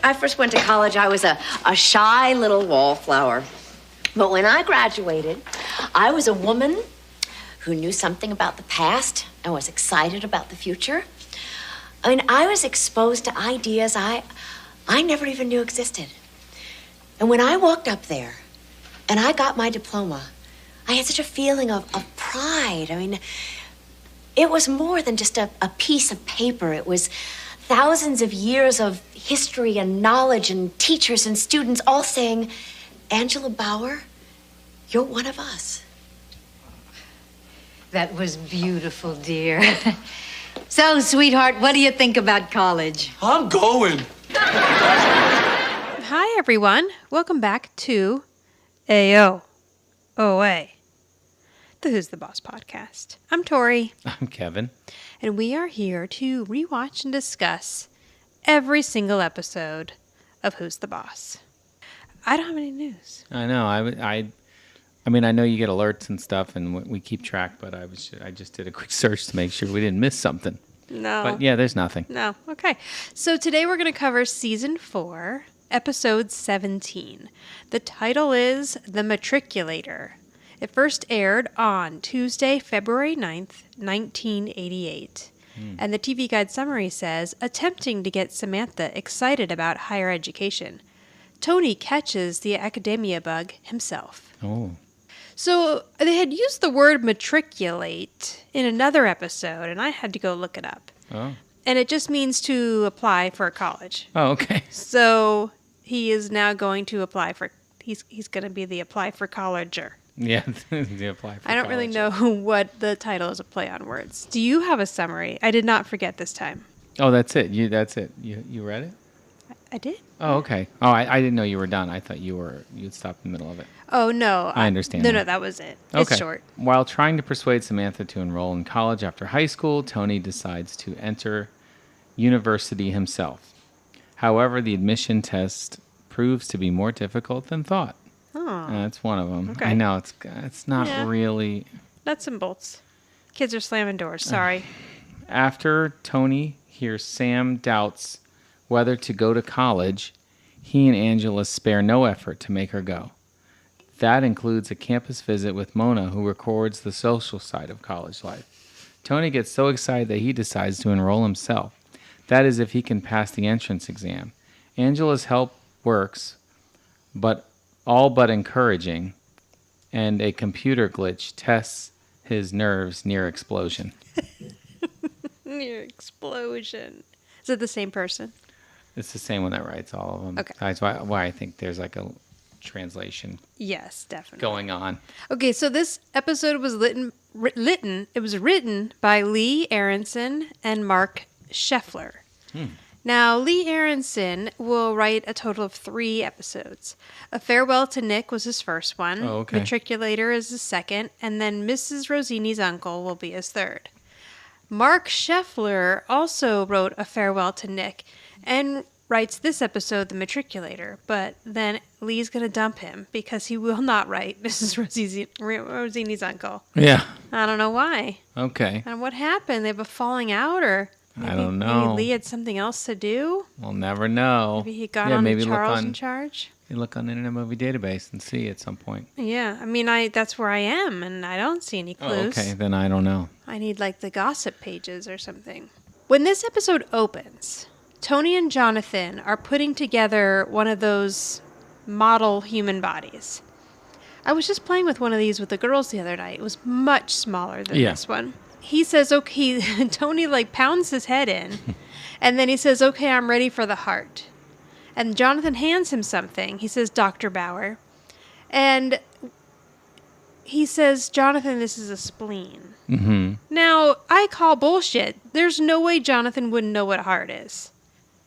I first went to college, I was a shy little wallflower. But when I graduated, I was a woman who knew something about the past and was excited about the future. I mean, I was exposed to ideas I never even knew existed. And when I walked up there and I got my diploma, I had such a feeling of pride. I mean, it was more than just a piece of paper. It was thousands of years of history and knowledge and teachers and students all saying, Angela Bauer, you're one of us. That was beautiful, dear. So, sweetheart, what do you think about college? I'm going. Hi, everyone. Welcome back to AOA, the Who's the Boss podcast. I'm Tori. I'm Kevin. And we are here to rewatch and discuss every single episode of Who's the Boss. I don't have any news. I know. I mean, I know you get alerts and stuff, and we keep track. But I just did a quick search to make sure we didn't miss something. No. But yeah, there's nothing. No. Okay. So today we're going to cover season 4, episode 17. The title is The Matriculator. It first aired on Tuesday, February 9th, 1988. And the TV Guide summary says, attempting to get Samantha excited about higher education, Tony catches the academia bug himself. Oh. So they had used the word matriculate in another episode, and I had to go look it up. Oh. And it just means to apply for college. Oh, okay. So he is now going to apply for, he's going to be the apply for colleger. Yeah, the apply for I don't really know what the title is, a play on words. Do you have a summary? I did not forget this time. Oh, that's it. That's it. You read it? I did? Oh, okay. Oh, I didn't know you were done. I thought you'd stopped in the middle of it. Oh, no. I understand. No, that was it. Okay. It's short. While trying to persuade Samantha to enroll in college after high school, Tony decides to enter university himself. However, the admission test proves to be more difficult than thought. Oh. That's one of them. Okay. I know, it's not really... Nuts and bolts. Kids are slamming doors. Sorry. After Tony hears Sam doubts whether to go to college, he and Angela spare no effort to make her go. That includes a campus visit with Mona, who records the social side of college life. Tony gets so excited that he decides to enroll himself. That is, if he can pass the entrance exam. Angela's help works, but all but encouraging, and a computer glitch tests his nerves near explosion. Near explosion. Is it the same person? It's the same one that writes all of them. Okay. That's why I think there's like a translation Yes, definitely. going on. Okay, so this episode was written by Lee Aronson and Mark Scheffler. Now, Lee Aronson will write a total of 3 episodes. A Farewell to Nick was his first one. Oh, okay. Matriculator is his second. And then Mrs. Rosini's Uncle will be his third. Mark Scheffler also wrote A Farewell to Nick and writes this episode, The Matriculator. But then Lee's going to dump him because he will not write Mrs. Rosini's Uncle. Yeah. I don't know why. Okay. And what happened? They have a falling out, or maybe, I don't know. Maybe Lee had something else to do. We'll never know. Maybe he got on the Charles in charge. You look on the Internet Movie Database and see at some point. Yeah, I mean, that's where I am, and I don't see any clues. Oh, okay, then I don't know. I need like the gossip pages or something. When this episode opens, Tony and Jonathan are putting together one of those model human bodies. I was just playing with one of these with the girls the other night. It was much smaller than this one. He says, okay, Tony like pounds his head in, and then he says, okay, I'm ready for the heart. And Jonathan hands him something. He says, Dr. Bauer. And he says, Jonathan, this is a spleen. Mm-hmm. Now, I call bullshit. There's no way Jonathan wouldn't know what a heart is.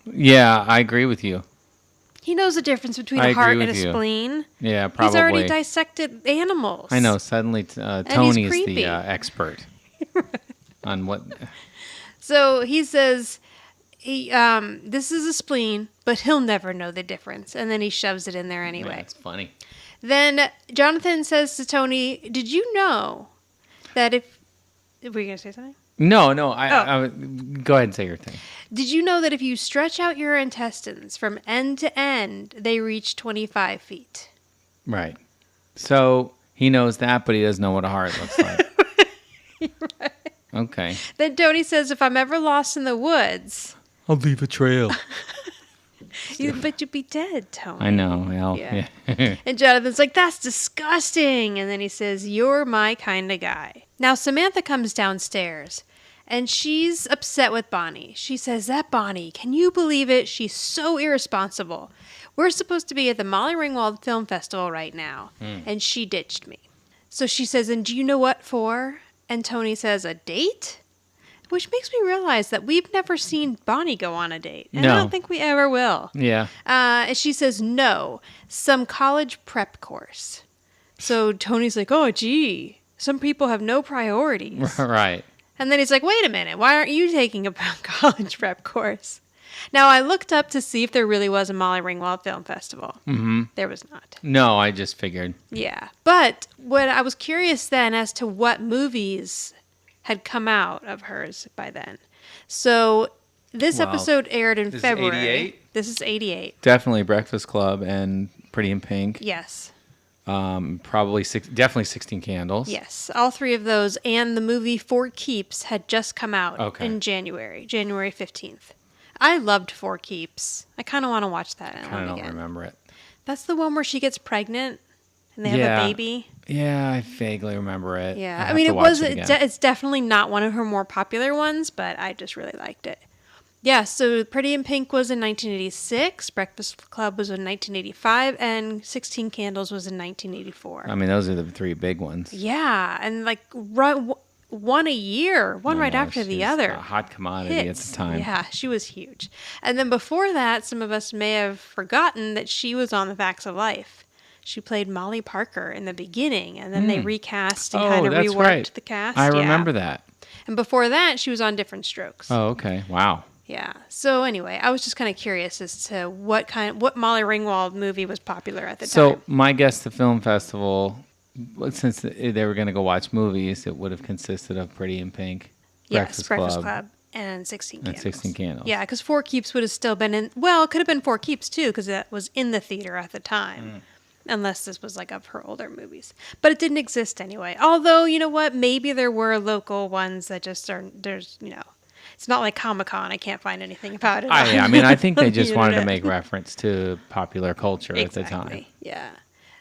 Yeah, I agree with you. He knows the difference between a heart and a spleen. Yeah, probably. He's already dissected animals. I know. Suddenly, Tony's the expert on what. So he says, this is a spleen, but he'll never know the difference. And then he shoves it in there anyway. Yeah, it's funny. Then Jonathan says to Tony, did you know that if... Were you going to say something? No. I go ahead and say your thing. Did you know that if you stretch out your intestines from end to end, they reach 25 feet? Right. So he knows that, but he doesn't know what a heart looks like. Right. Okay. Then Tony says, if I'm ever lost in the woods, I'll leave a trail. but you'd be dead, Tony. I know. Well, Yeah. yeah. And Jonathan's like, that's disgusting. And then he says, you're my kind of guy. Now, Samantha comes downstairs, and she's upset with Bonnie. She says, that Bonnie, can you believe it? She's so irresponsible. We're supposed to be at the Molly Ringwald Film Festival right now, and she ditched me. So she says, and do you know what for? And Tony says, a date? Which makes me realize that we've never seen Bonnie go on a date. And No. I don't think we ever will. Yeah. And she says, no, some college prep course. So Tony's like, oh, gee, some people have no priorities. Right. And then he's like, wait a minute, why aren't you taking a college prep course? Now, I looked up to see if there really was a Molly Ringwald Film Festival. Mm-hmm. There was not. No, I just figured. Yeah. But when I was curious then as to what movies had come out of hers by then. So this Wow. episode aired in This is February. 88? This is 88. Definitely Breakfast Club and Pretty in Pink. Yes. Probably definitely 16 Candles. Yes. All three of those. And the movie Four Keeps had just come out in January 15th. I loved Four Keeps. I kind of want to watch that I don't again. remember it. That's the one where she gets pregnant and they have a baby. Yeah, I vaguely remember it. Yeah. I'll I have mean, to it watch was. again. It's definitely not one of her more popular ones, but I just really liked it. Yeah. So Pretty in Pink was in 1986. Breakfast Club was in 1985, and 16 Candles was in 1984. I mean, those are the three big ones. Yeah, and like one a year, one right after the she's other. A hot commodity Hits. at the time. Yeah, she was huge. And then before that, some of us may have forgotten that she was on The Facts of Life. She played Molly Parker in the beginning, and then they recast and kind of that's reworked right. the cast. I remember that. And before that, she was on Different Strokes. Oh, okay. Wow. Yeah. So anyway, I was just kind of curious as to what Molly Ringwald movie was popular at the time. So my guess, the film festival, since they were going to go watch movies, it would have consisted of Pretty in Pink, Yes, Breakfast Club and 16 Candles. 16 Candles. Yeah, because Four Keeps would have still been in. Well, it could have been Four Keeps too, because that was in the theater at the time. Unless this was like of her older movies. But it didn't exist anyway. Although, you know what? Maybe there were local ones that just aren't. It's not like Comic-Con. I can't find anything about it. I mean, I think they on just the wanted to internet. make reference to popular culture at the time. Yeah.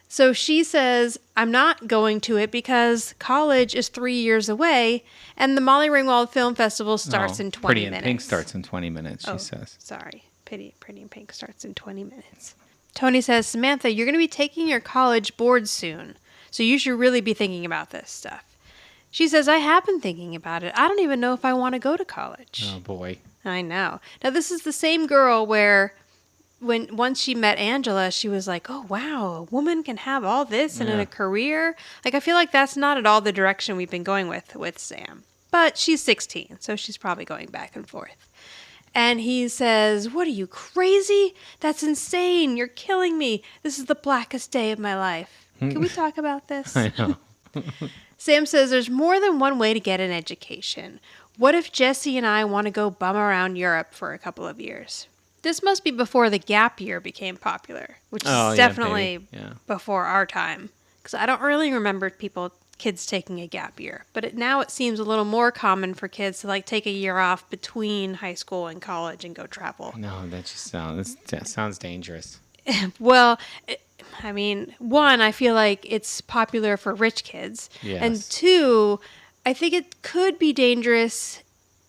So she says, I'm not going to it because college is 3 years away and the Molly Ringwald Film Festival starts in 20 Pretty minutes. in Pink starts in 20 minutes, she says. Sorry. Pretty in Pink starts in 20 minutes. Tony says, Samantha, you're going to be taking your college board soon, so you should really be thinking about this stuff. She says, I have been thinking about it. I don't even know if I want to go to college. Oh, boy. I know. Now, this is the same girl where once she met Angela, she was like, oh, wow, a woman can have all this and in a career. Like, I feel like that's not at all the direction we've been going with Sam. But she's 16, so she's probably going back and forth. And he says, what are you, crazy? That's insane. You're killing me. This is the blackest day of my life. Can we talk about this? I know. Sam says there's more than one way to get an education. What if Jesse and I want to go bum around Europe for a couple of years? This must be before the gap year became popular, which is definitely before our time. Because I don't really remember kids taking a gap year. But now it seems a little more common for kids to like take a year off between high school and college and go travel. No, that sounds dangerous. Well, I mean, one, I feel like it's popular for rich kids. Yes. And two, I think it could be dangerous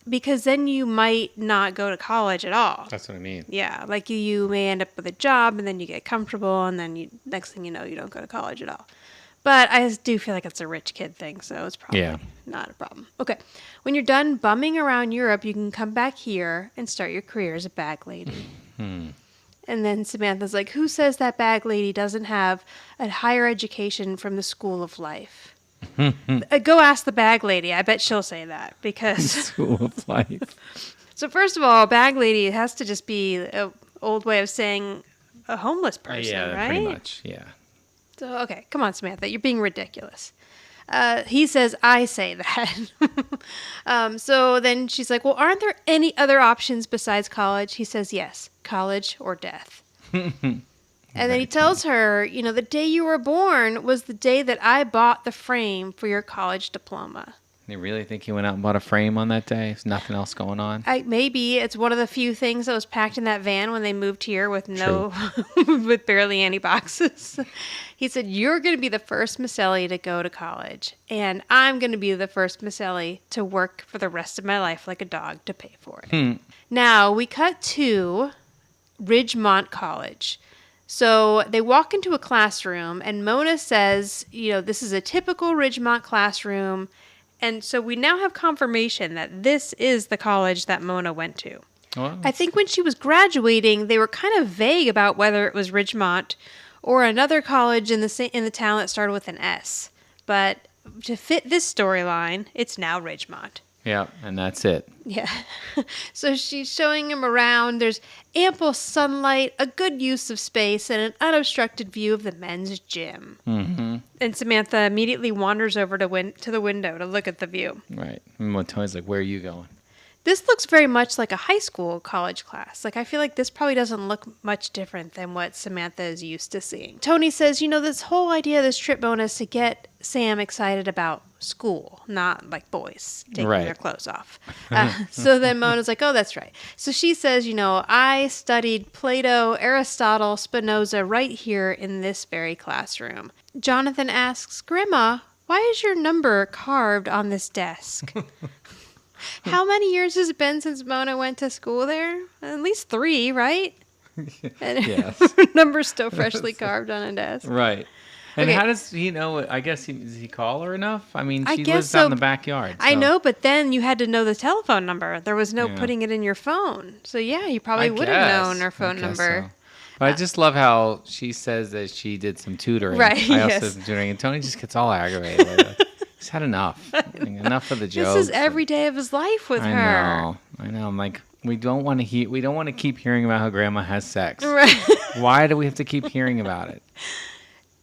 because then you might not go to college at all. That's what I mean. Yeah, like you may end up with a job and then you get comfortable and then next thing you know, you don't go to college at all. But I do feel like it's a rich kid thing, so it's probably not a problem. Okay, when you're done bumming around Europe, you can come back here and start your career as a bag lady. And then Samantha's like, who says that bag lady doesn't have a higher education from the school of life? Go ask the bag lady. I bet she'll say that because... School of life. So first of all, bag lady has to just be an old way of saying a homeless person, right? Pretty much, yeah. So, okay, come on, Samantha. You're being ridiculous. He says, I say that. So then she's like, well, aren't there any other options besides college? He says, yes, college or death. And then he tells her, the day you were born was the day that I bought the frame for your college diploma. You really think he went out and bought a frame on that day? There's nothing else going on? Maybe it's one of the few things that was packed in that van when they moved here with with barely any boxes. He said, you're going to be the first Micelli to go to college, and I'm going to be the first Micelli to work for the rest of my life like a dog to pay for it. Now, we cut to Ridgemont College. So they walk into a classroom, and Mona says, this is a typical Ridgemont classroom. And so we now have confirmation that this is the college that Mona went to. Well, I think when she was graduating, they were kind of vague about whether it was Ridgemont or another college in the town that started with an S. But to fit this storyline, it's now Ridgemont. Yeah, and that's it. Yeah. So she's showing him around. There's ample sunlight, a good use of space, and an unobstructed view of the men's gym. Mm-hmm. And Samantha immediately wanders over to the window to look at the view. Right. And Tony's like, where are you going? This looks very much like a high school college class. I feel like this probably doesn't look much different than what Samantha is used to seeing. Tony says, this whole idea of this trip, Mona, is to get Sam excited about school, not like boys taking their clothes off. So then Mona's like, oh, that's right. So she says, I studied Plato, Aristotle, Spinoza right here in this very classroom. Jonathan asks, Grandma, why is your number carved on this desk? How many years has it been since Mona went to school there? At least 3, right? And yes. Her number's still freshly carved on a desk. Right. And how does he know? I guess does he call her enough? I mean, she lives out in the backyard. So. I know, but then you had to know the telephone number. There was no putting it in your phone. So, yeah, you probably would have known her phone number. So. But I just love how she says that she did some tutoring. Right, I also did some tutoring. And Tony just gets all aggravated. He's had enough. Enough of the jokes. This is every day of his life with her. I know. I'm like, we don't want to keep hearing about how Grandma has sex. Right. Why do we have to keep hearing about it?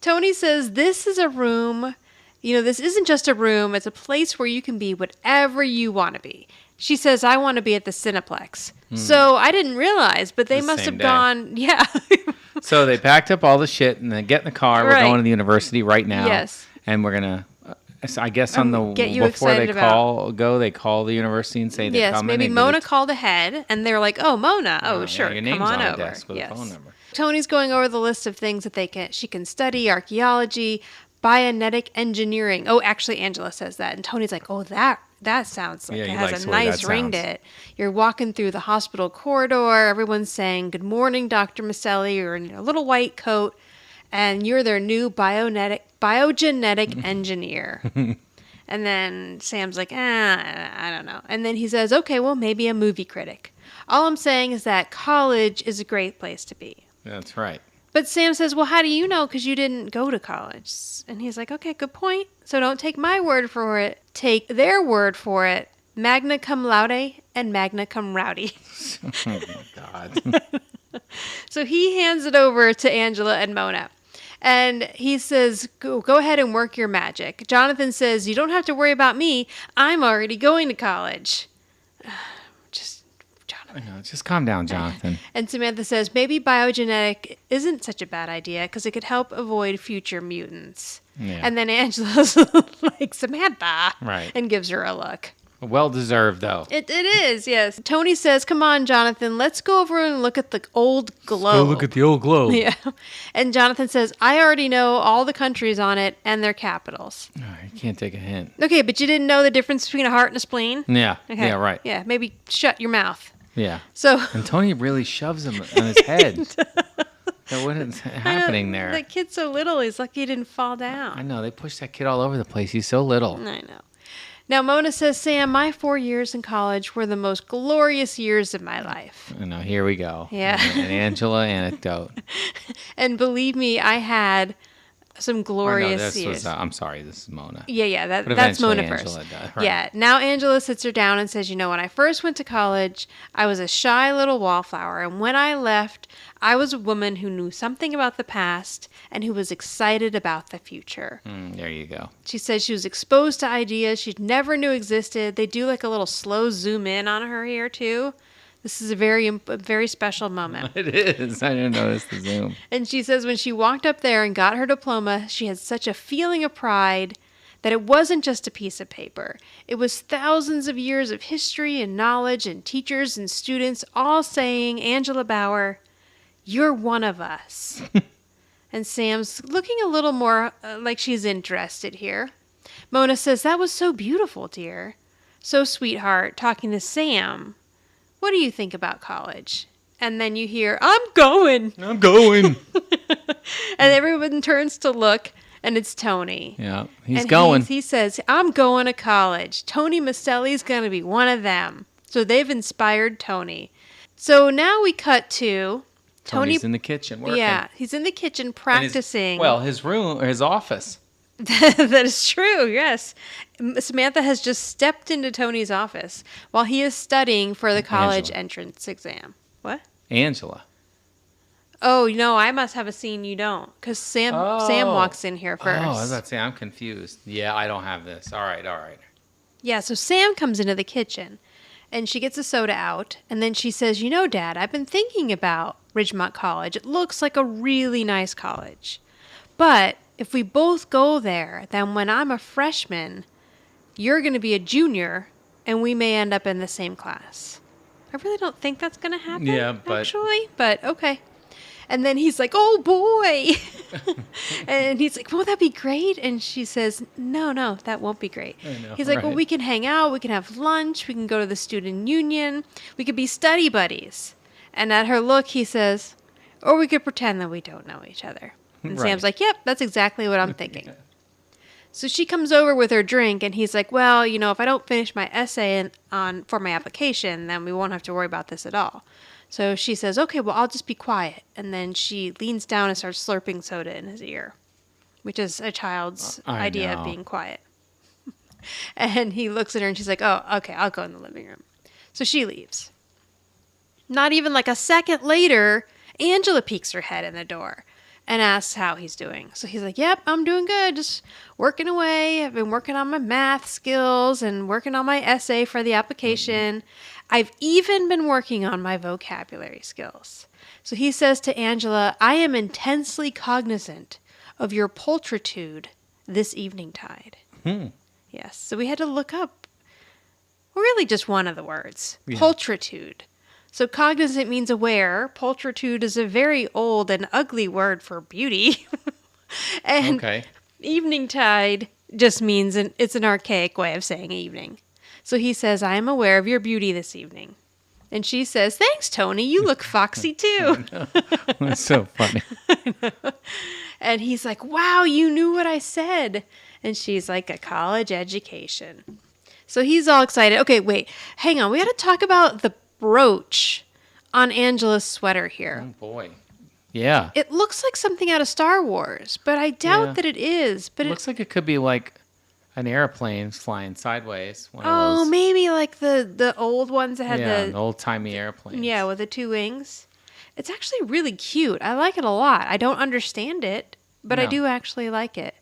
Tony says this is a room. This isn't just a room. It's a place where you can be whatever you want to be. She says, I want to be at the Cineplex. So I didn't realize, but they must have gone. Yeah. So they packed up all the shit and then get in the car. We're going to the university right now. Yes. And we're going to... I guess before they call the university and say they're coming. Yes, maybe Mona called ahead, and they're like, "Oh, Mona, sure, your name's come on the over." Desk with a phone number. Tony's going over the list of things that she can study: archaeology, bionetic engineering. Oh, actually, Angela says that, and Tony's like, "Oh, that sounds like it has a nice ring to it." You're walking through the hospital corridor. Everyone's saying, "Good morning, Dr. Micelli." You're in a little white coat. And you're their new biogenetic engineer. And then Sam's like, I don't know. And then he says, okay, well, maybe a movie critic. All I'm saying is that college is a great place to be. That's right. But Sam says, well, how do you know? Because you didn't go to college. And he's like, okay, good point. So don't take my word for it. Take their word for it. Magna cum laude and magna cum rowdy. Oh, my God. So he hands it over to Angela and Mona. And he says, go ahead and work your magic. Jonathan says, you don't have to worry about me. I'm already going to college. I know, just calm down, Jonathan. And Samantha says, maybe biogenetic isn't such a bad idea because it could help avoid future mutants. Yeah. And then Angela's like, Samantha. Right. And gives her a look. Well-deserved, though. It is, yes. Tony says, come on, Jonathan, let's go over and look at the old globe. Go look at the old globe. Yeah. And Jonathan says, I already know all the countries on it and their capitals. Oh, you can't take a hint. Okay, but you didn't know the difference between a heart and a spleen? Yeah. Okay. Yeah, right. Yeah, maybe shut your mouth. Yeah. So. And Tony really shoves him on his head. What is happening there? The kid's so little, he's lucky he didn't fall down. I know. They push that kid all over the place. He's so little. I know. Now, Mona says, Sam, my 4 years in college were the most glorious years of my life. I know. Here we go. Yeah. An Angela anecdote. And believe me, I had some Or no, glorious this years. was, I'm sorry, this is Mona. Yeah, But that's eventually Mona Angela first. does, right. Yeah, now Angela sits her down and says, when I first went to college, I was a shy little wallflower. And when I left, I was a woman who knew something about the past and who was excited about the future. There you go. She says she was exposed to ideas she never knew existed. They do like a little slow zoom in on her here, too. This is a very special moment. It is. I didn't notice the zoom. And she says when she walked up there and got her diploma, she had such a feeling of pride that it wasn't just a piece of paper. It was thousands of years of history and knowledge and teachers and students all saying, Angela Bauer, you're one of us. And Sam's looking a little more like she's interested here. Mona says, that was so beautiful, dear. So, sweetheart, talking to Sam. What do you think about college? And then you hear, I'm going. I'm going. And everyone turns to look, and it's Tony. Yeah, he's And going. He says, I'm going to college. Tony Micelli's going to be one of them. So they've inspired Tony. So now we cut to Tony's in the kitchen working. Yeah, he's in the kitchen practicing. His room, or his office. That is true, yes. Samantha has just stepped into Tony's office while he is studying for the college entrance exam. What? Angela. Oh, no, I must have a scene you don't. Because Sam walks in here first. Oh, I was about to say, I'm confused. Yeah, I don't have this. All right. Yeah, so Sam comes into the kitchen, and she gets a soda out, and then she says, Dad, I've been thinking about Ridgemont College. It looks like a really nice college. But if we both go there, then when I'm a freshman, you're going to be a junior, and we may end up in the same class. I really don't think that's going to happen, actually, but okay. And then he's like, oh, boy. And he's like, won't that be great? And she says, no, that won't be great. He's like, well, we can hang out. We can have lunch. We can go to the student union. We could be study buddies. And at her look, he says, or we could pretend that we don't know each other. And Sam's like, yep, that's exactly what I'm thinking. So she comes over with her drink, and he's like, well, if I don't finish my essay for my application, then we won't have to worry about this at all. So she says, okay, well, I'll just be quiet. And then she leans down and starts slurping soda in his ear, which is a child's idea of being quiet. And he looks at her and she's like, oh, okay, I'll go in the living room. So she leaves. Not even like a second later, Angela peeks her head in the door and asks how he's doing. So he's like, yep, I'm doing good. Just working away. I've been working on my math skills and working on my essay for the application. I've even been working on my vocabulary skills. So he says to Angela, I am intensely cognizant of your pulchritude this evening tide. Yes, so we had to look up really just one of the words, pulchritude. So cognizant means aware. Pulchritude is a very old and ugly word for beauty. And evening tide just means it's an archaic way of saying evening. So he says, I am aware of your beauty this evening. And she says, thanks, Tony. You look foxy, too. That's so funny. And he's like, wow, you knew what I said. And she's like, a college education. So he's all excited. Okay, wait, hang on. We got to talk about the brooch on Angela's sweater here. Oh, boy. Yeah. It looks like something out of Star Wars, but I doubt that it is. But it looks like it could be like an airplane flying sideways. Maybe like the old ones that had the old-timey airplanes. Yeah, with the two wings. It's actually really cute. I like it a lot. I don't understand it, but I do actually like it.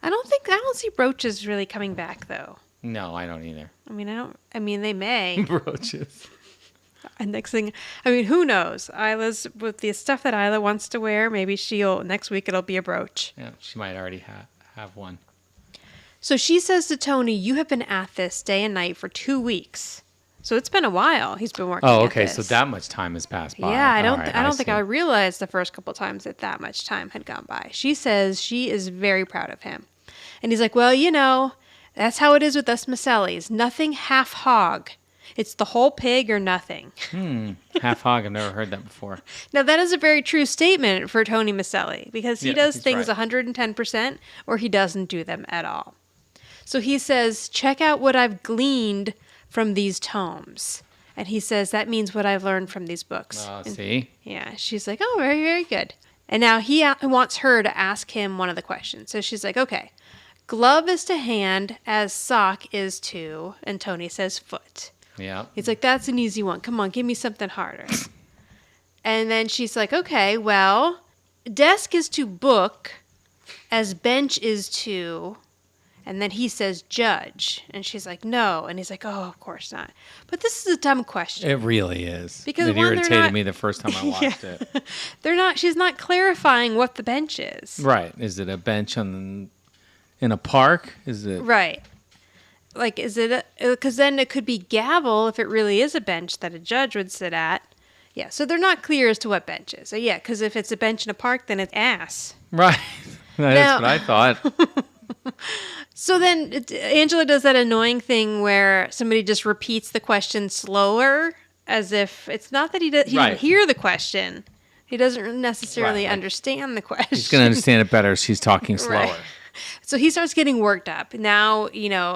I don't see brooches really coming back though. No, I don't either. I mean they may. Brooches. And next thing, who knows? Isla's with the stuff that Isla wants to wear, maybe next week it'll be a brooch. Yeah, she might already have one. So she says to Tony, you have been at this day and night for 2 weeks. So it's been a while he's been working at this. So that much time has passed by. Yeah, I don't think I realized the first couple times that much time had gone by. She says she is very proud of him. And he's like, well, that's how it is with us Micellis. Nothing half hog. It's the whole pig or nothing. Half hog, I've never heard that before. Now, that is a very true statement for Tony Micelli because he does things 110% or he doesn't do them at all. So he says, check out what I've gleaned from these tomes. And he says, that means what I've learned from these books. See? Yeah. She's like, oh, very, very good. And now he wants her to ask him one of the questions. So she's like, okay, glove is to hand as sock is to, and Tony says foot. Yeah. He's like, that's an easy one. Come on, give me something harder. And then she's like, okay, well, desk is to book as bench is to, and then he says judge. And she's like, no. And he's like, oh, of course not. But this is a dumb question. It really is. Because it irritated me the first time I watched it. She's not clarifying what the bench is. Right. Is it a bench in a park? Is it? Right. Like, is it, because then it could be gavel if it really is a bench that a judge would sit at. Yeah, so they're not clear as to what bench is. So yeah, because if it's a bench in a park, then it's ass. Right. That's what I thought. So then Angela does that annoying thing where somebody just repeats the question slower, as if it's not that he didn't hear the question. He doesn't necessarily understand the question. He's going to understand it better if she's talking slower. Right. So he starts getting worked up. Now,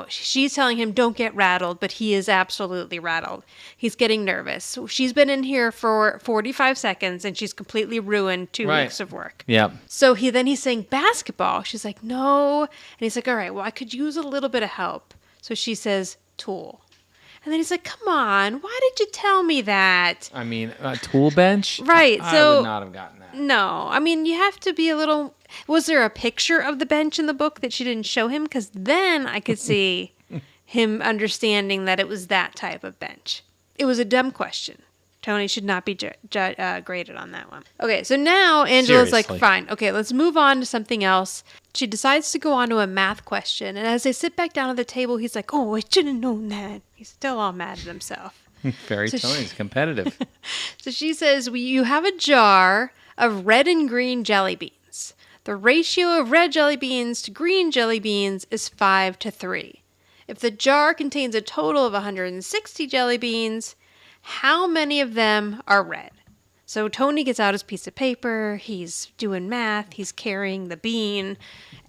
she's telling him, don't get rattled, but he is absolutely rattled. He's getting nervous. So she's been in here for 45 seconds, and she's completely ruined 2 weeks of work. Yep. So he's saying basketball. She's like, no. And he's like, all right, well, I could use a little bit of help. So she says, tool. And then he's like, come on, why did you tell me that? I mean, a tool bench? Right. I would not have gotten that. No. I mean, you have to be a little... Was there a picture of the bench in the book that she didn't show him? Because then I could see him understanding that it was that type of bench. It was a dumb question. Tony should not be graded on that one. Okay, so now Angela's like, fine. Okay, let's move on to something else. She decides to go on to a math question. And as they sit back down at the table, he's like, oh, I should have known that. He's still all mad at himself. Tony's competitive. So she says, you have a jar of red and green jelly beans. The ratio of red jelly beans to green jelly beans is 5-3. If the jar contains a total of 160 jelly beans, how many of them are red? So Tony gets out his piece of paper. He's doing math. He's carrying the bean.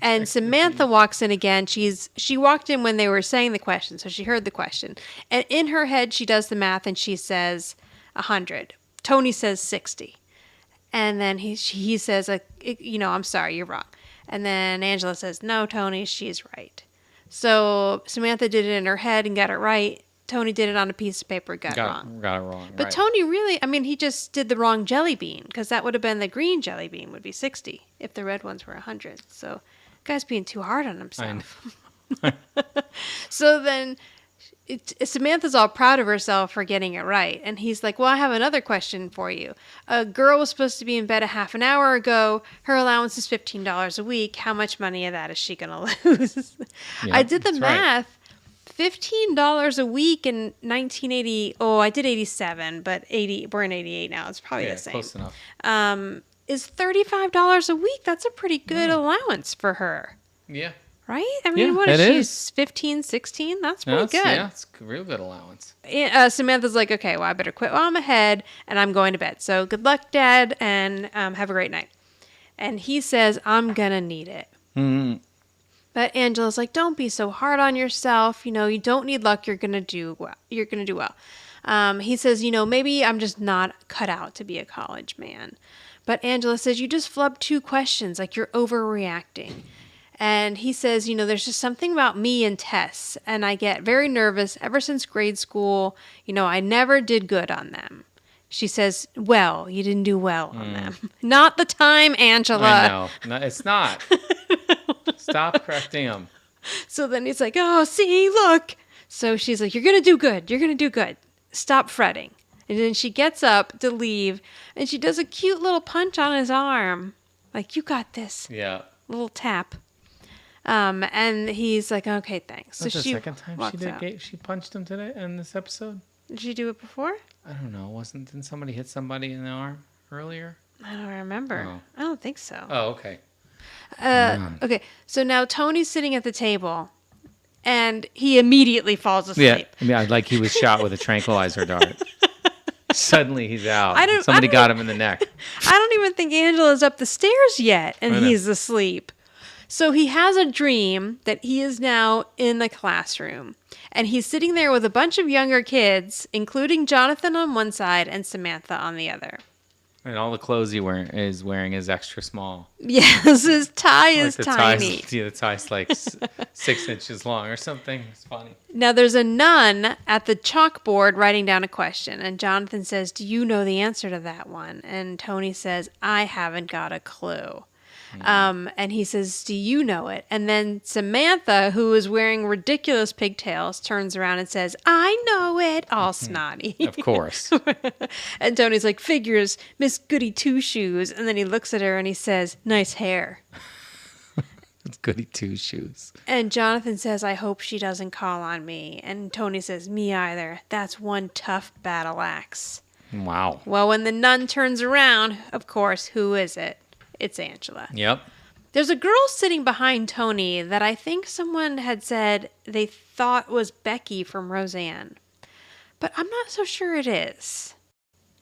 And Samantha walks in again. She walked in when they were saying the question, so she heard the question. And in her head, she does the math, and she says 100. Tony says 60. And then he says, I'm sorry, you're wrong. And then Angela says, no, Tony, she's right. So Samantha did it in her head and got it right. Tony did it on a piece of paper, got it wrong. Got it wrong, But right. Tony really, he just did the wrong jelly bean, because that would have been the green jelly bean would be 60 if the red ones were 100. So the guy's being too hard on himself. So then Samantha's all proud of herself for getting it right. And he's like, well, I have another question for you. A girl was supposed to be in bed a half an hour ago. Her allowance is $15 a week. How much money of that is she going to lose? Yeah, I did the Right. math. $15 a week in 1980. Oh, I did 87, but 80. We're in 88 now. It's probably the same. Close enough. Is $35 a week? That's a pretty good allowance for her. Yeah. Right? What is she? is. 15, 16? That's pretty good. Yeah, it's a real good allowance. Samantha's like, okay, well, I better quit while I'm ahead, and I'm going to bed. So good luck, Dad, and have a great night. And he says, I'm going to need it. Mm-hmm. But Angela's like, don't be so hard on yourself. You don't need luck. You're going to do well. You're going to do well. He says, maybe I'm just not cut out to be a college man. But Angela says, you just flubbed 2 questions. Like, you're overreacting. And he says, there's just something about me and tests, and I get very nervous ever since grade school. I never did good on them. She says, well, you didn't do well on them. Not the time, Angela. I know. No, it's not. Stop correcting him. So then he's like, oh, see, look. So she's like, you're going to do good. You're going to do good. Stop fretting. And then she gets up to leave, and she does a cute little punch on his arm. Like, you got this. Yeah. Little tap. And he's like, okay, thanks. That's so the she second time she punched him today in this episode? Did she do it before? I don't know. Didn't somebody hit somebody in the arm earlier? I don't remember. Oh. I don't think so. Oh, okay. Okay, so now Tony's sitting at the table, and he immediately falls asleep. Yeah, like he was shot with a tranquilizer dart. Suddenly he's out. I Somebody got him in the neck. I don't even think Angela's up the stairs yet, and he's asleep. So he has a dream that he is now in the classroom, and he's sitting there with a bunch of younger kids, including Jonathan on one side and Samantha on the other. And all the clothes he is wearing is extra small. Yes, his tie is the tiny. The tie's like 6 inches long or something. It's funny. Now, there's a nun at the chalkboard writing down a question, and Jonathan says, do you know the answer to that one? And Tony says, I haven't got a clue. And he says, do you know it? And then Samantha, who is wearing ridiculous pigtails, turns around and says, I know it, all snotty. Of course. And Tony's like, figures, Miss Goody Two-Shoes. And then he looks at her and he says, nice hair. It's Goody Two-Shoes. And Jonathan says, I hope she doesn't call on me. And Tony says, me either. That's one tough battle axe. Wow. Well, when the nun turns around, of course, who is it? It's Angela. Yep. There's a girl sitting behind Tony that I think someone had said they thought was Becky from Roseanne. But I'm not so sure it is.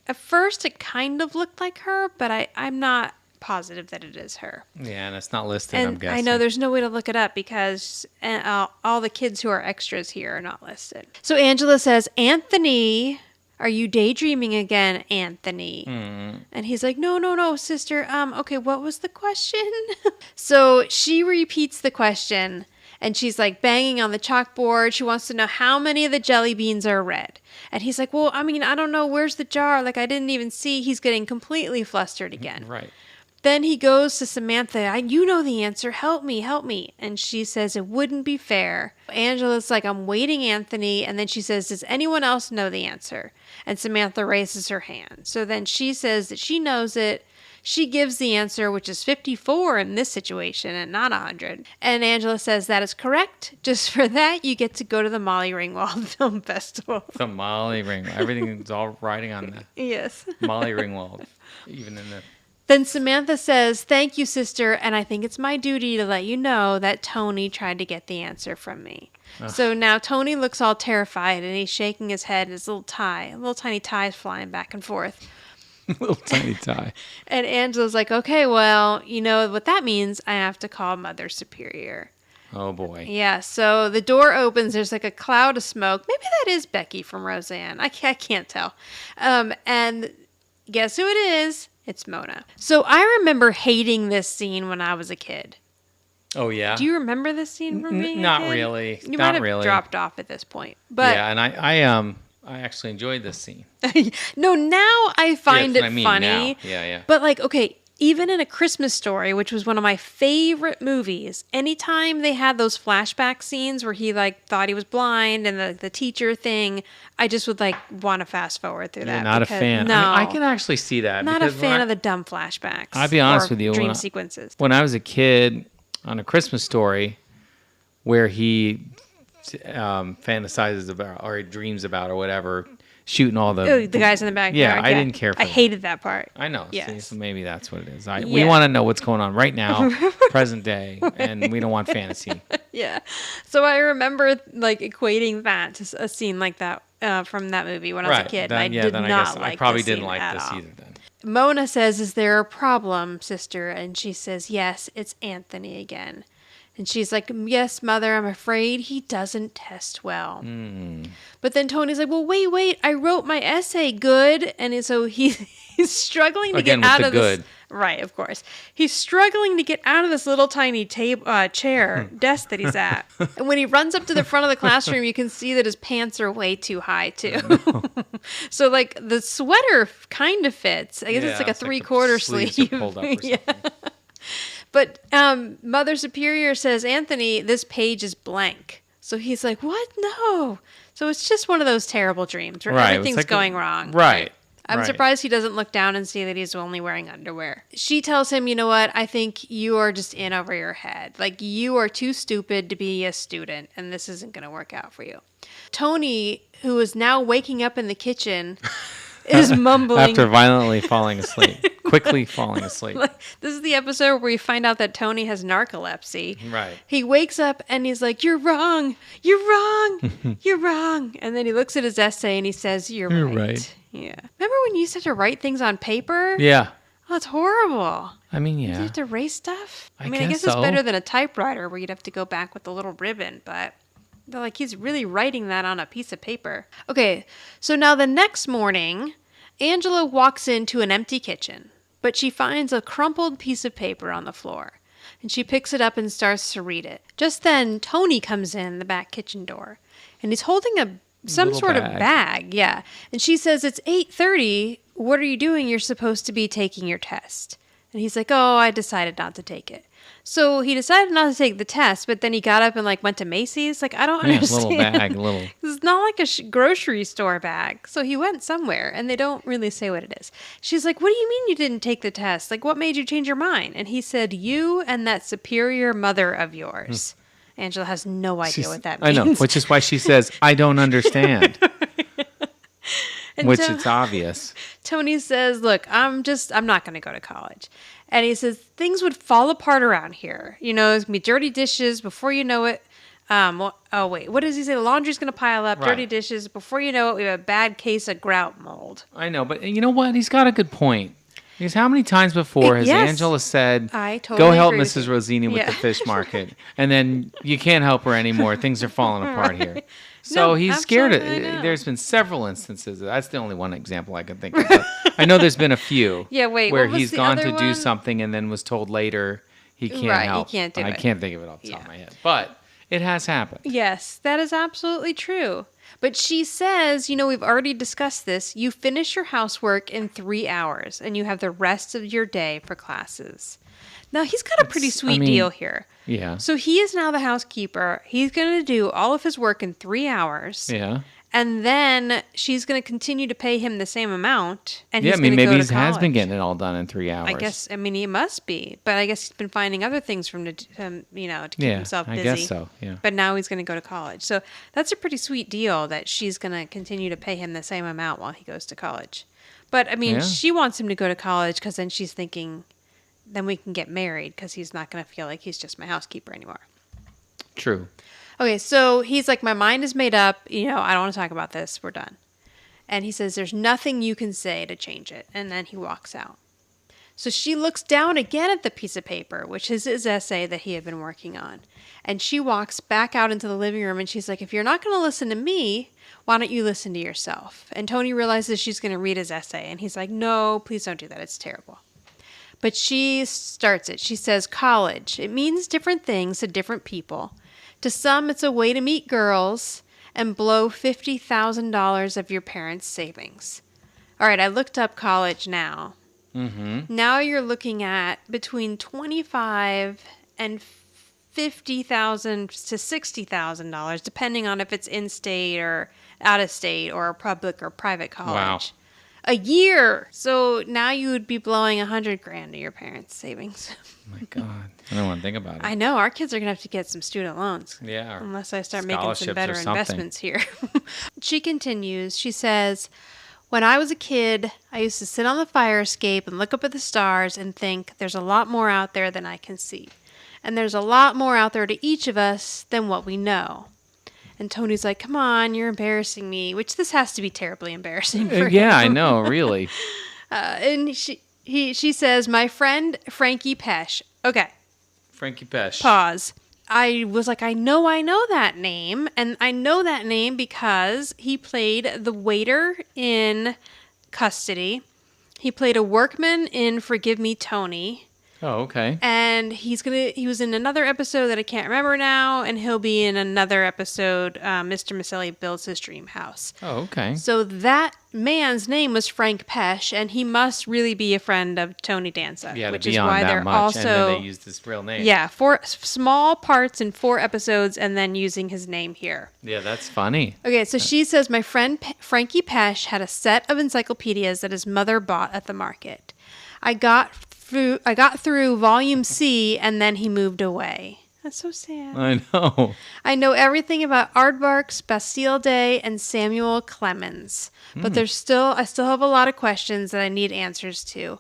At first, it kind of looked like her, but I'm not positive that it is her. Yeah, and it's not listed, And I'm guessing. I know there's no way to look it up because all the kids who are extras here are not listed. So Angela says, Anthony, are you daydreaming again, Anthony? And he's like, no, sister. Okay, what was the question? So she repeats the question, and she's like banging on the chalkboard. She wants to know how many of the jelly beans are red. And he's like, well, I mean, I don't know. Where's the jar? Like, I didn't even see. He's getting completely flustered again. Right. Then he goes to Samantha. You know the answer. Help me, help me. And she says, it wouldn't be fair. Angela's like, I'm waiting, Anthony. And then she says, does anyone else know the answer? And Samantha raises her hand. So then she says that she knows it. She gives the answer, which is 54 in this situation and not 100. And Angela says that is correct. Just for that, you get to go to the Molly Ringwald Film Festival. The Molly Ringwald. Everything is all riding on the Yes. Molly Ringwald. Even in the... Then Samantha says, thank you, sister, and I think it's my duty to let you know that Tony tried to get the answer from me. So now Tony looks all terrified, and he's shaking his head, and his little tiny tie is flying back and forth. Little tiny tie. And Angela's like, okay, well, you know what that means? I have to call Mother Superior. Oh, boy. Yeah, so the door opens. There's like a cloud of smoke. Maybe that is Becky from Roseanne. I can't tell. And guess who it is? It's Mona. So I remember hating this scene when I was a kid. Oh, yeah? Do you remember this scene from being a Not kid? really. You Not might have really. dropped off at this point. But yeah, and I actually enjoyed this scene. no, now I find That's it what I mean funny. now. Yeah. But like, okay, even in A Christmas Story, which was one of my favorite movies, anytime they had those flashback scenes where he like thought he was blind and the teacher thing, I just would like want to fast forward through that. You're not a fan. No, I mean, I can actually see that. not a because fan of the dumb flashbacks. I'll be honest or with you, dream sequences. When I was a kid on A Christmas Story, where he fantasizes about or he dreams about or whatever, shooting all the guys in the backyard. Yeah, I didn't care for I that. hated that part. I know. Yes. See, so maybe that's what it is. We want to know what's going on right now, present day, and we don't want fantasy. Yeah. So I remember like equating that to a scene like that from that movie when I was a kid. Then, and I did then not I guess like I probably this didn't scene like at this all. either then. Mona says, is there a problem, sister? And she says, yes, it's Anthony again. And she's like, yes, Mother, I'm afraid he doesn't test well. But then Tony's like, well, wait, I wrote my essay good. And so he's struggling to get out of this. Right, of course. He's struggling to get out of this little tiny desk that he's at. And when he runs up to the front of the classroom, you can see that his pants are way too high, too. So, like, the sweater kind of fits. I guess it's like a three-quarter sleeve. Pulled up or something. But Mother Superior says, Anthony, this page is blank. So he's like, what? No. So it's just one of those terrible dreams where everything's like going wrong. Right. I'm surprised he doesn't look down and see that he's only wearing underwear. She tells him, you know what? I think you are just in over your head. Like, you are too stupid to be a student, and this isn't going to work out for you. Tony, who is now waking up in the kitchen, is mumbling. After violently falling asleep. Quickly falling asleep. Like, this is the episode where we find out that Tony has narcolepsy. Right. He wakes up and he's like, you're wrong. You're wrong. You're wrong. And then he looks at his essay and he says, you're right. Yeah. Remember when you used to have to write things on paper? Yeah. Oh, it's horrible. I mean, yeah. Do you have to erase stuff? I guess guess it's so. better than a typewriter where you'd have to go back with the little ribbon, but they're like, he's really writing that on a piece of paper. Okay, so now the next morning, Angela walks into an empty kitchen, but she finds a crumpled piece of paper on the floor, and she picks it up and starts to read it. Just then, Tony comes in the back kitchen door, and he's holding some Little sort bag. of bag, yeah. And she says, "It's 8:30. What are you doing? You're supposed to be taking your test." And he's like, "Oh, I decided not to take it." So he decided not to take the test, but then he got up and went to Macy's. I don't understand. Little bag, little. It's not like a grocery store bag. So he went somewhere, and they don't really say what it is. She's like, "What do you mean you didn't take the test? What made you change your mind?" And he said, "You and that superior mother of yours." Angela has no idea what that means. I know, which is why she says, "I don't understand." And Which it's obvious. Tony says, "Look, I'm not going to go to college." And he says, "Things would fall apart around here. It's going to be dirty dishes before you know it. What does he say? The laundry's going to pile up, dirty Right. dishes. Before you know it, we have a bad case of grout mold." I know, but you know what? He's got a good point. Because how many times before has Yes. Angela said, I totally "Go help agree with Mrs. you." Rosini with Yeah. the fish market," and then you can't help her anymore. Things are falling apart here. So No, he's scared. absolutely, I know. There's been several instances. That's the only one example I can think of. But I know there's been a few. Yeah, wait, where what was he's the gone other to do one? something and then was told later he can't Right, he help. can't do I it. can't think of it off the top Yeah. of my head, but it has happened. Yes, that is absolutely true. But she says, we've already discussed this. You finish your housework in 3 hours, and you have the rest of your day for classes. Now, he's got a pretty sweet deal here. Yeah. So he is now the housekeeper. He's going to do all of his work in 3 hours. Yeah. And then she's going to continue to pay him the same amount. And Yeah, he's I mean, going to maybe go he to has been college. getting it all done in 3 hours. He must be. But I guess he's been finding other things to keep himself busy. I guess so, yeah. But now he's going to go to college. So that's a pretty sweet deal that she's going to continue to pay him the same amount while he goes to college. But, Yeah. she wants him to go to college because then she's thinking, then we can get married because he's not going to feel like he's just my housekeeper anymore. True. Okay, so he's like, "My mind is made up. I don't want to talk about this. We're done." And he says, "There's nothing you can say to change it." And then he walks out. So she looks down again at the piece of paper, which is his essay that he had been working on. And she walks back out into the living room and she's like, "If you're not going to listen to me, why don't you listen to yourself?" And Tony realizes she's going to read his essay. And he's like, "No, please don't do that. It's terrible." But she starts it. She says, "College. It means different things to different people. To some, it's a way to meet girls and blow $50,000 of your parents' savings." All right, I looked up college now. Mm-hmm. Now you're looking at between $25,000 and $50,000 to $60,000, depending on if it's in-state or out-of-state or a public or private college. Wow. A year. So now you would be blowing $100,000 to your parents' savings. Oh my God. I don't want to think about it. I know our kids are gonna have to get some student loans. Yeah, or Unless I start making some scholarships better or something. investments here. She continues. She says, "When I was a kid, I used to sit on the fire escape and look up at the stars and think there's a lot more out there than I can see. And there's a lot more out there to each of us than what we know." And Tony's like, "Come on, you're embarrassing me," which this has to be terribly embarrassing for him. Yeah, I know, really. And she says, "My friend Frankie Pesh." Okay. Frankie Pesh. Pause. I was like, I know that name. And I know that name because he played the waiter in Custody. He played a workman in Forgive Me, Tony. Oh, okay. And he was in another episode that I can't remember now. And he'll be in another episode, Mr. Micelli Builds His Dream House. Oh, okay. So that man's name was Frank Pesh, and he must really be a friend of Tony Danza. Yeah, which to is be on why that they're much, also and then they used his real name. yeah, 4 small parts in 4 episodes, and then using his name here. Yeah, that's funny. Okay, so she says, "My friend Frankie Pesh had a set of encyclopedias that his mother bought at the market. I got through volume C, and then he moved away." That's so sad. I know. I know everything about aardvarks, Bastille Day, and Samuel Clemens, but I still have a lot of questions that I need answers to.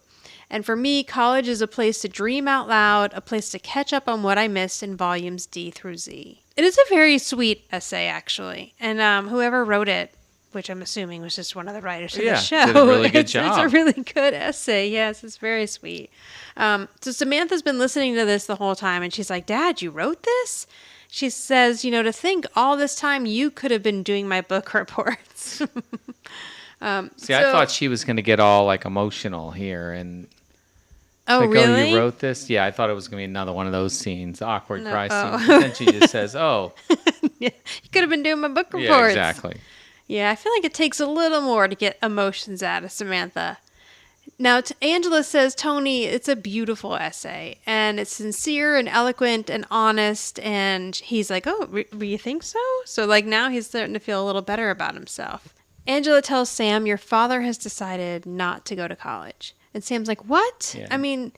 And for me, college is a place to dream out loud, a place to catch up on what I missed in volumes D through Z. It is a very sweet essay, actually, and whoever wrote it, which I'm assuming was just one of the writers of the show, did a really good It's a job. really good essay. Yes, it's very sweet. So Samantha's been listening to this the whole time, and she's like, "Dad, you wrote this?" She says, "To think all this time you could have been doing my book reports." See, I thought she was going to get all like emotional here and Oh, like, really? oh, you wrote this? Yeah, I thought it was going to be another one of those scenes, the awkward cry scene. But then she just says, oh. Yeah, you could have been doing my book reports. Yeah, exactly. Yeah, I feel like it takes a little more to get emotions out of Samantha. Now, Angela says, Tony, it's a beautiful essay, and it's sincere and eloquent and honest, and he's like, oh, you think so? So, like, now he's starting to feel a little better about himself. Angela tells Sam, your father has decided not to go to college. And Sam's like, what? Yeah. I mean,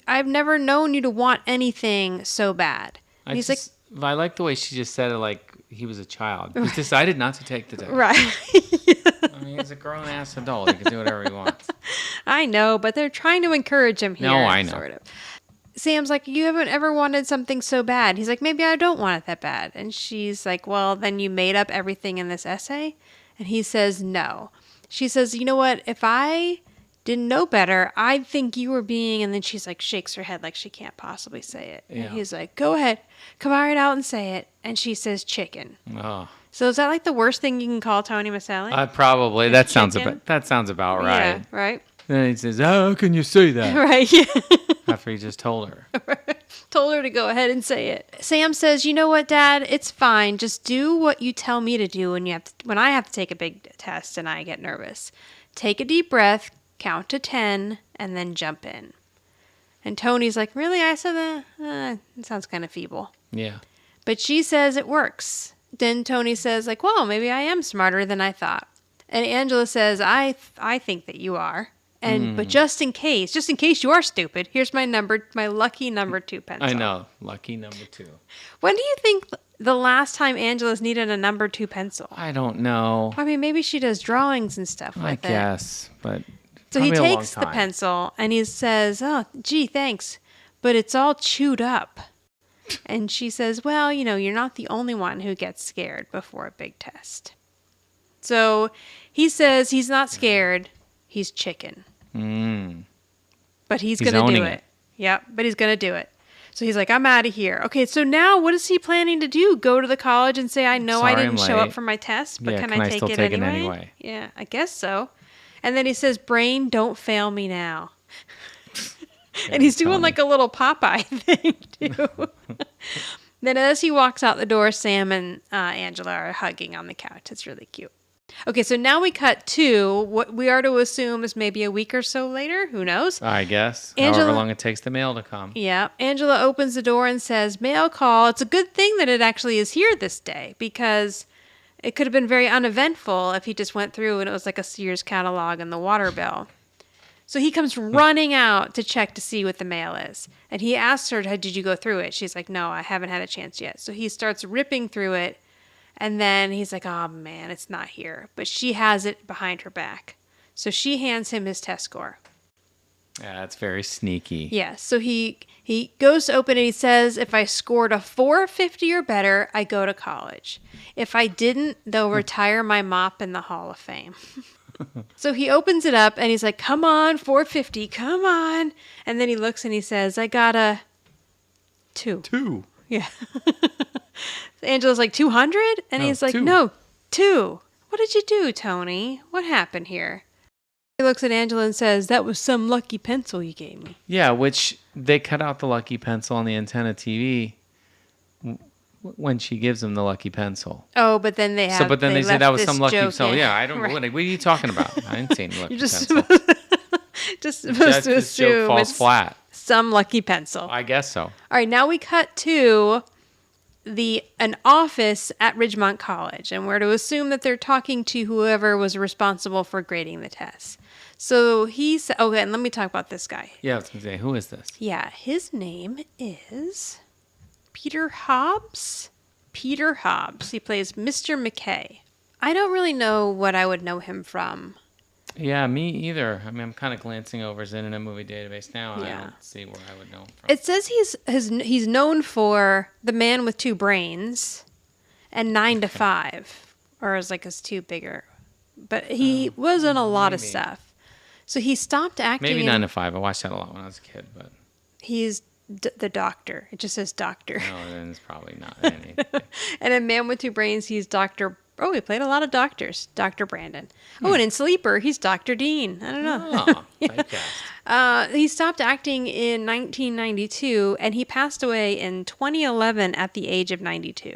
I've never known you to want anything so bad. And he's like, I like the way she just said it like he was a child. He's decided not to take the test. Right. I mean, he's a grown-ass adult. He can do whatever he wants. I know, but they're trying to encourage him here. No, I know. Sort of. Sam's like, you haven't ever wanted something so bad. He's like, maybe I don't want it that bad. And she's like, well, then you made up everything in this essay? And he says, no. She says, you know what? If I didn't know better, I'd think you were being... And then she's like, shakes her head like she can't possibly say it. Yeah. And he's like, go ahead. Come right out and say it. And she says, chicken. Oh. So is that like the worst thing you can call Tony Micelli? Probably. That sounds about right. Yeah, right. Then he says, how can you say that? Right, yeah. After he just told her. Told her to go ahead and say it. Sam says, you know what, Dad? It's fine. Just do what you tell me to do when I have to take a big test and I get nervous. Take a deep breath, count to 10, and then jump in. And Tony's like, really? I said that? It sounds kind of feeble. Yeah. But she says it works. Then Tony says, like, well, maybe I am smarter than I thought. And Angela says, I think that you are. But just in case you are stupid, here's my lucky number 2 pencil. I know, lucky number 2. When do you think the last time Angela's needed a number 2 pencil? I don't know. I mean, maybe she does drawings and stuff like that. I guess, but so he takes the pencil and he says, oh, gee, thanks, but it's all chewed up. And she says, well, you're not the only one who gets scared before a big test. So he says he's not scared. He's chicken. But he's going to do it. Yep, but he's going to do it. So he's like, I'm out of here. Okay, so now what is he planning to do? Go to the college and say, I know I didn't show up for my test, but can I take it anyway? Yeah, I guess so. And then he says, brain, don't fail me now. And he's doing like a little Popeye thing, too. Then as he walks out the door, Sam and Angela are hugging on the couch. It's really cute. Okay, so now we cut to what we are to assume is maybe a week or so later. Who knows? I guess. However long it takes the mail to come. Yeah. Angela opens the door and says, mail call. It's a good thing that it actually is here this day because it could have been very uneventful if he just went through and it was like a Sears catalog and the water bill. So he comes running out to check to see what the mail is. And he asks her, did you go through it? She's like, no, I haven't had a chance yet. So he starts ripping through it. And then he's like, oh, man, it's not here. But she has it behind her back. So she hands him his test score. Yeah, that's very sneaky. Yeah, so he goes to open it. He says, if I scored a 450 or better, I go to college. If I didn't, they'll retire my mop in the Hall of Fame. So he opens it up, and he's like, come on, 450, come on. And then he looks, and he says, I got a 2. 2? Yeah. Angela's like, 200? And he's like, 2. No, 2. What did you do, Tony? What happened here? He looks at Angela and says, that was some lucky pencil you gave me. Yeah, which they cut out the lucky pencil on the antenna TV when she gives him the lucky pencil. Oh, but then they have. So, but then they say that was some lucky pencil. In. Yeah, I don't. Right. What are you talking about? I didn't see any lucky pencil. Just supposed to assume joke falls flat. Some lucky pencil. I guess so. All right, now we cut to an office at Ridgemont College, and we're to assume that they're talking to whoever was responsible for grading the tests. So he's okay, and let me talk about this guy. Yeah, I was gonna say, who is this? Yeah, his name is Peter Hobbs. Peter Hobbs. He plays Mr. McKay. I don't really know what I would know him from. Yeah, me either. I mean, I'm kind of glancing over his Internet Movie Database now, and I don't see where I would know him from. It says he's known for The Man with Two Brains and 9 to 5, or is like his 2 bigger. But he was in a lot of stuff. So he stopped acting. Maybe 9 to 5. I watched that a lot when I was a kid, but he's the doctor. It just says doctor. No, then it's probably not anything. And in Man with Two Brains, he's Dr. Oh, he played a lot of doctors. Dr. Brandon. Oh, and in Sleeper, he's Dr. Dean. I don't know. Oh, typecast. He stopped acting in 1992, and he passed away in 2011 at the age of 92.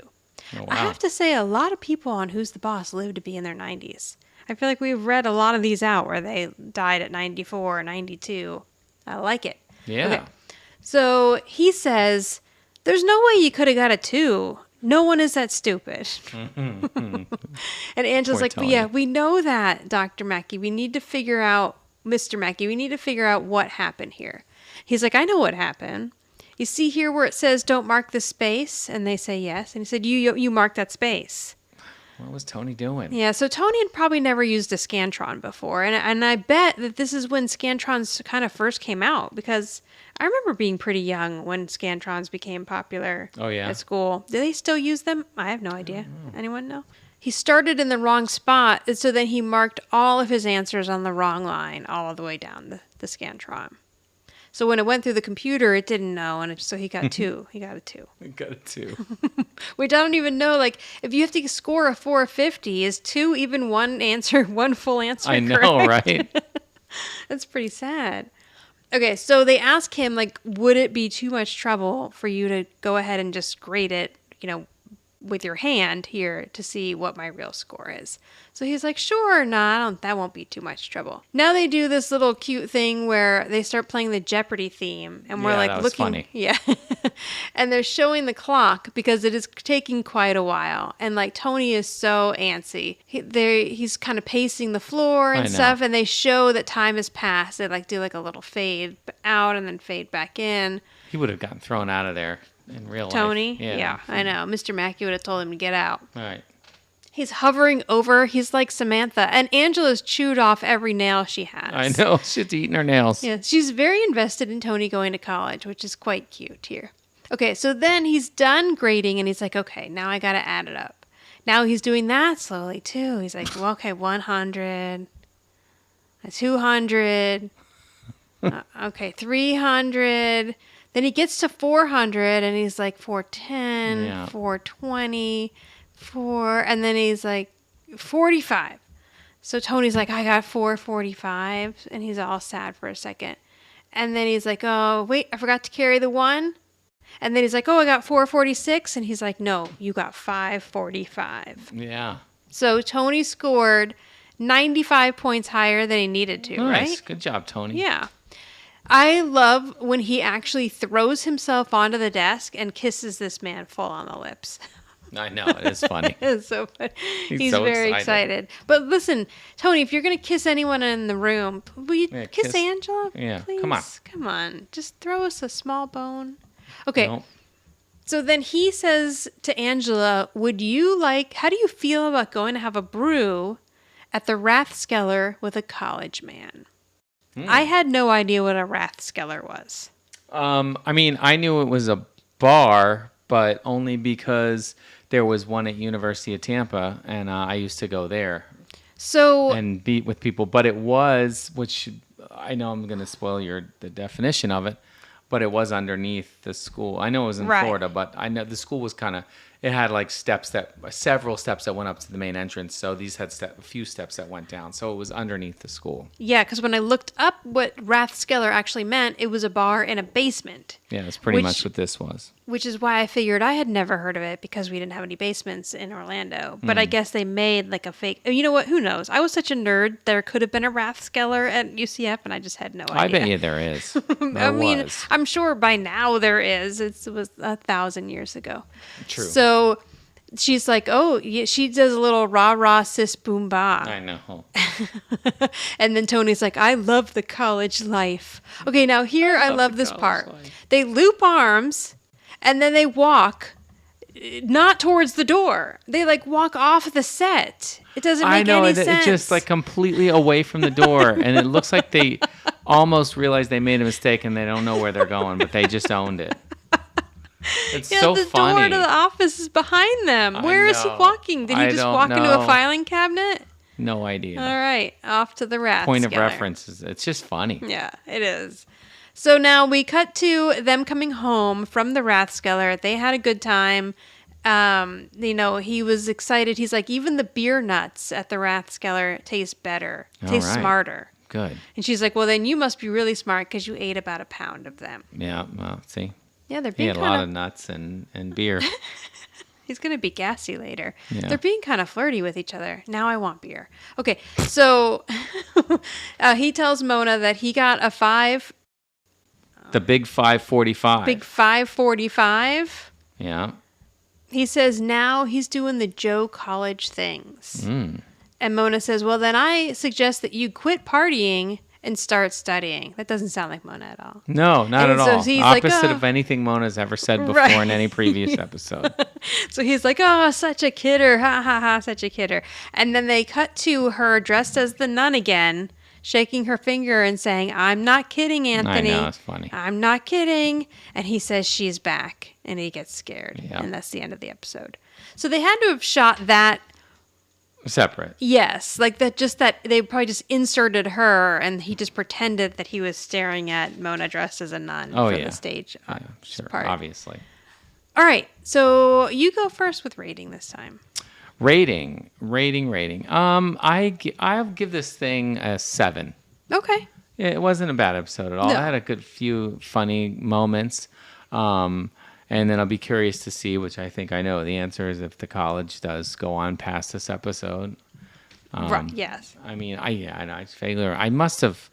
Oh, wow. I have to say, a lot of people on Who's the Boss live to be in their 90s. I feel like we've read a lot of these out where they died at 94 or 92. I like it. Yeah. Okay. So he says, there's no way you could have got a 2. No one is that stupid. And Angela's Poor like, Tony. yeah, we know that, Dr. Mackey. We need to figure out, Mr. Mackey, we need to figure out what happened here. He's like, I know what happened. You see here where it says, don't mark the space? And they say yes. And he said, you mark that space. What was Tony doing? Yeah, so Tony had probably never used a Scantron before. And I bet that this is when Scantrons kind of first came out, because I remember being pretty young when Scantrons became popular at school. Do they still use them? I have no idea. Anyone know? He started in the wrong spot, and so then he marked all of his answers on the wrong line all the way down the Scantron. So when it went through the computer, it didn't know, and so he got 2. He got a 2. We got it too. Which I don't even know, like, if you have to score a 450, is 2 even one answer, one full answer I know, correct? right? That's pretty sad. Okay, so they ask him, like, would it be too much trouble for you to go ahead and just grade it, with your hand here to see what my real score is? So he's like, sure, that won't be too much trouble. Now they do this little cute thing where they start playing the Jeopardy theme, and we're like that was looking, funny. yeah, and they're showing the clock because it is taking quite a while, and like Tony is so antsy. He's kind of pacing the floor and stuff, and they show that time has passed. They like do like a little fade out and then fade back in. He would have gotten thrown out of there in real life. Tony? Yeah. I know. Mr. Mackey would have told him to get out. All right. He's hovering over. He's like Samantha. And Angela's chewed off every nail she has. I know. She's eating her nails. Yeah, she's very invested in Tony going to college, which is quite cute here. Okay, so then he's done grading, and he's like, okay, now I got to add it up. Now he's doing that slowly, too. He's like, well, okay, 100, 200, okay, 300. Then he gets to 400, and he's like 410, 420, and then he's like 45. So Tony's like, I got 445, and he's all sad for a second. And then he's like, oh, wait, I forgot to carry the 1. And then he's like, oh, I got 446, and he's like, no, you got 545. Yeah. So Tony scored 95 points higher than he needed to, Nice. right? Good job, Tony. Yeah. I love when he actually throws himself onto the desk and kisses this man full on the lips. I know. It is funny. It's so funny. He's so very excited. But listen, Tony, if you're going to kiss anyone in the room, will you kiss Angela? Yeah, Please? come on. Come on. Just throw us a small bone. Okay. Nope. So then he says to Angela, how do you feel about going to have a brew at the Rathskeller with a college man? I had no idea what a Rathskeller was. I mean, I knew it was a bar, but only because there was one at University of Tampa, and I used to go there and meet with people. But it was, which I know I'm going to spoil the definition of it, but it was underneath the school. I know it was in Florida, but I know the school was it had like several steps that went up to the main entrance. So these had a few steps that went down. So it was underneath the school. Yeah, because when I looked up what Rathskeller actually meant, it was a bar in a basement. Yeah, that's pretty much what this was. Which is why I figured I had never heard of it, because we didn't have any basements in Orlando. But I guess they made like a fake. You know what? Who knows? I was such a nerd. There could have been a Rathskeller at UCF, and I just had no idea. I bet you there is. I mean, I'm sure by now there is. It was 1,000 years ago. True. So she's like, oh, yeah, she does a little rah-rah sis boom ba. I know. And then Tony's like, I love the college life. Okay, now here I love this part. Life. They loop arms, and then they walk not towards the door. They like walk off the set. It doesn't make any sense. It's just like completely away from the door, and it looks like they almost realized they made a mistake and they don't know where they're going, but they just owned it. It's so the funny. door to the office is behind them. Where is he walking? Did he just walk into a filing cabinet? No idea. All right, off to the Rathskeller. Point of reference is it's just funny. Yeah, it is. So now we cut to them coming home from the Rathskeller. They had a good time. He was excited. He's like, even the beer nuts at the Rathskeller taste better, taste right. smarter. Good. And she's like, well, then you must be really smart because you ate about a pound of them. Yeah, well, see. Yeah, they're He being had a lot of nuts and beer. He's going to be gassy later. Yeah. They're being kind of flirty with each other. Now I want beer. Okay, so he tells Mona that he got a 5. The big 545. Big 545. Yeah. He says now he's doing the Joe College things. Mm. And Mona says, well, then I suggest that you quit partying and start studying. That doesn't sound like Mona at all. No, not And at so all. he's like, Opposite "Oh." of anything Mona's ever said before Right. in any previous episode. So he's like, oh, such a kidder. Ha, ha, ha, such a kidder. And then they cut to her dressed as the nun again, shaking her finger and saying, I'm not kidding, Anthony. I know, it's funny. I'm not kidding. And he says she's back. And he gets scared. Yeah. And that's the end of the episode. So they had to have shot that. Separate. Yes, like that. Just that they probably just inserted her, and he just pretended that he was staring at Mona dressed as a nun for the stage Sure, part. obviously. All right, so you go first with rating this time. Rating. I'll give this thing a 7. Okay. Yeah, it wasn't a bad episode at all. No. It had a good few funny moments. And then I'll be curious to see, which I think I know the answer is, if the college does go on past this episode. Right. Yes. I mean, I figure I must have.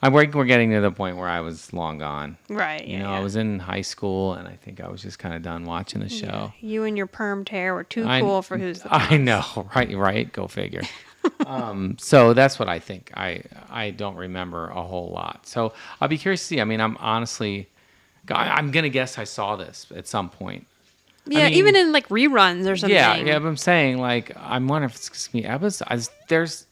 We're getting to the point where I was long gone. Right. You know, I was in high school, and I think I was just kind of done watching the show. You and your permed hair were too cool for Who's the Boss. I know, right? Go figure. So that's what I think. I don't remember a whole lot. So I'll be curious to see. I mean, I'm gonna guess I saw this at some point. Yeah, I mean, even in like reruns or something. Yeah, but I'm saying, like, I'm wondering if it's gonna be episodes.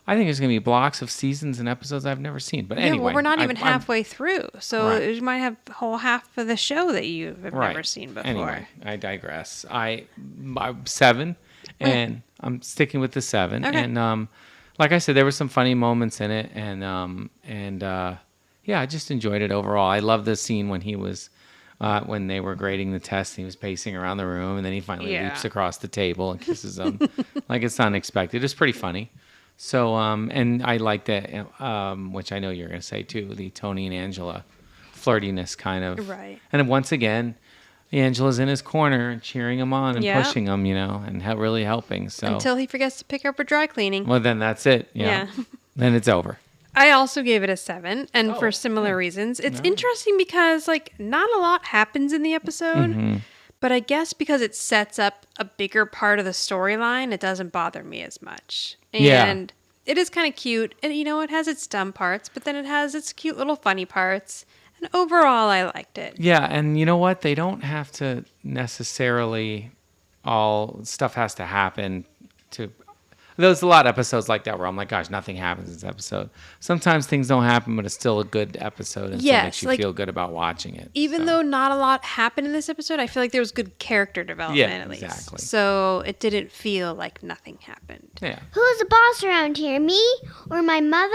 I think there's gonna be blocks of seasons and episodes I've never seen. But anyway, well, we're not even halfway through, so Right. you might have a whole half of the show that you have Right. never seen before. Anyway, I digress. I'm 7, and I'm sticking with the 7. Okay. And like I said, there were some funny moments in it, and yeah, I just enjoyed it overall. I love the scene when he was when they were grading the test. He was pacing around the room, and then he finally leaps across the table and kisses them like it's unexpected. It's pretty funny. So and I like that, which I know you're going to say too, the Tony and Angela flirtiness kind of. Right. And then once again, Angela's in his corner and cheering him on and Yeah. pushing him, and really helping. So Until he forgets to pick up her dry cleaning. well, then that's it. Yeah. Then it's over. I also gave it a 7, and for similar reasons. It's interesting because, like, not a lot happens in the episode, but I guess because it sets up a bigger part of the storyline, it doesn't bother me as much. And it is kind of cute, and, it has its dumb parts, but then it has its cute little funny parts, and overall, I liked it. Yeah, and you know what? They don't have to necessarily all stuff has to happen to. There's a lot of episodes like that where I'm like, gosh, nothing happens in this episode. Sometimes things don't happen, but it's still a good episode and still makes you feel good about watching it. Even though not a lot happened in this episode, I feel like there was good character development at least. Exactly. So it didn't feel like nothing happened. Yeah. Who's the boss around here? Me? Or my mother?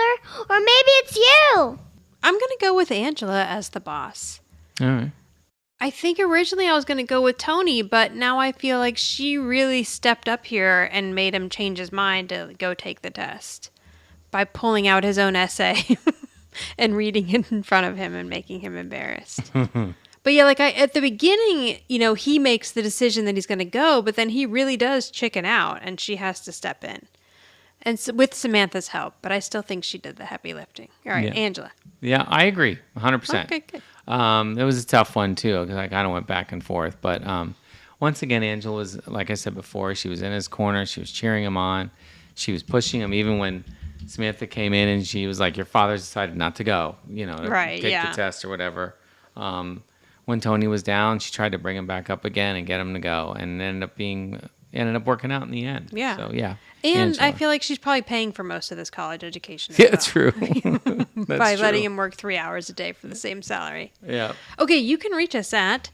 Or maybe it's you? I'm going to go with Angela as the boss. All right. I think originally I was going to go with Tony, but now I feel like she really stepped up here and made him change his mind to go take the test by pulling out his own essay and reading it in front of him and making him embarrassed. But yeah, like at the beginning, he makes the decision that he's going to go, but then he really does chicken out and she has to step in. And so, with Samantha's help, but I still think she did the heavy lifting. All right, Yeah. Angela. Yeah, I agree, 100%. Okay, good. It was a tough one too because I kind of went back and forth. But once again, Angela was, like I said before, she was in his corner. She was cheering him on. She was pushing him even when Samantha came in and she was like, "Your father's decided not to go, to take the test or whatever." When Tony was down, she tried to bring him back up again and get him to go, and it ended up working out in the end. Yeah. So yeah. And Angela. I feel like she's probably paying for most of this college education. As Yeah, well. true. That's By true. letting him work 3 hours a day for the same salary. Yeah. Okay, you can reach us at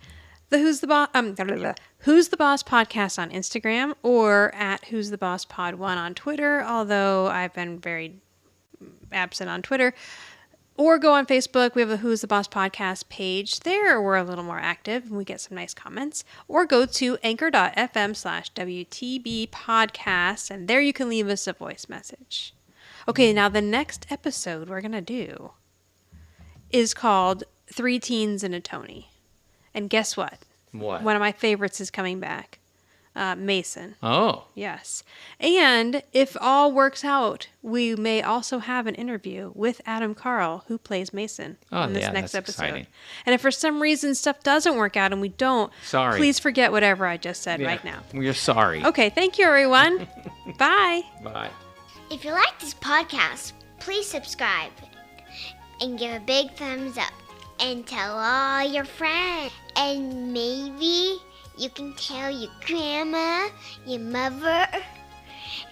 the Who's the Boss Who's the Boss podcast on Instagram or at Who's the Boss Pod 1 on Twitter. Although I've been very absent on Twitter. Or go on Facebook. We have a Who's the Boss podcast page. There we're a little more active and we get some nice comments. Or go to anchor.fm/WTB podcast and there you can leave us a voice message. Okay, now the next episode we're going to do is called 3 Teens and a Tony. And guess what? What? One of my favorites is coming back. Mason. Oh. Yes. And if all works out, we may also have an interview with Adam Carl, who plays Mason in this next that's episode. exciting. And if for some reason stuff doesn't work out and we don't, Sorry. please forget whatever I just said right now. We're sorry. Okay, thank you, everyone. Bye. Bye. If you like this podcast, please subscribe and give a big thumbs up and tell all your friends. And maybe you can tell your grandma, your mother,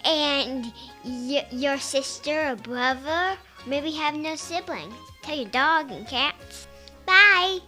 and your sister or brother. Maybe you have no siblings. Tell your dog and cats. Bye.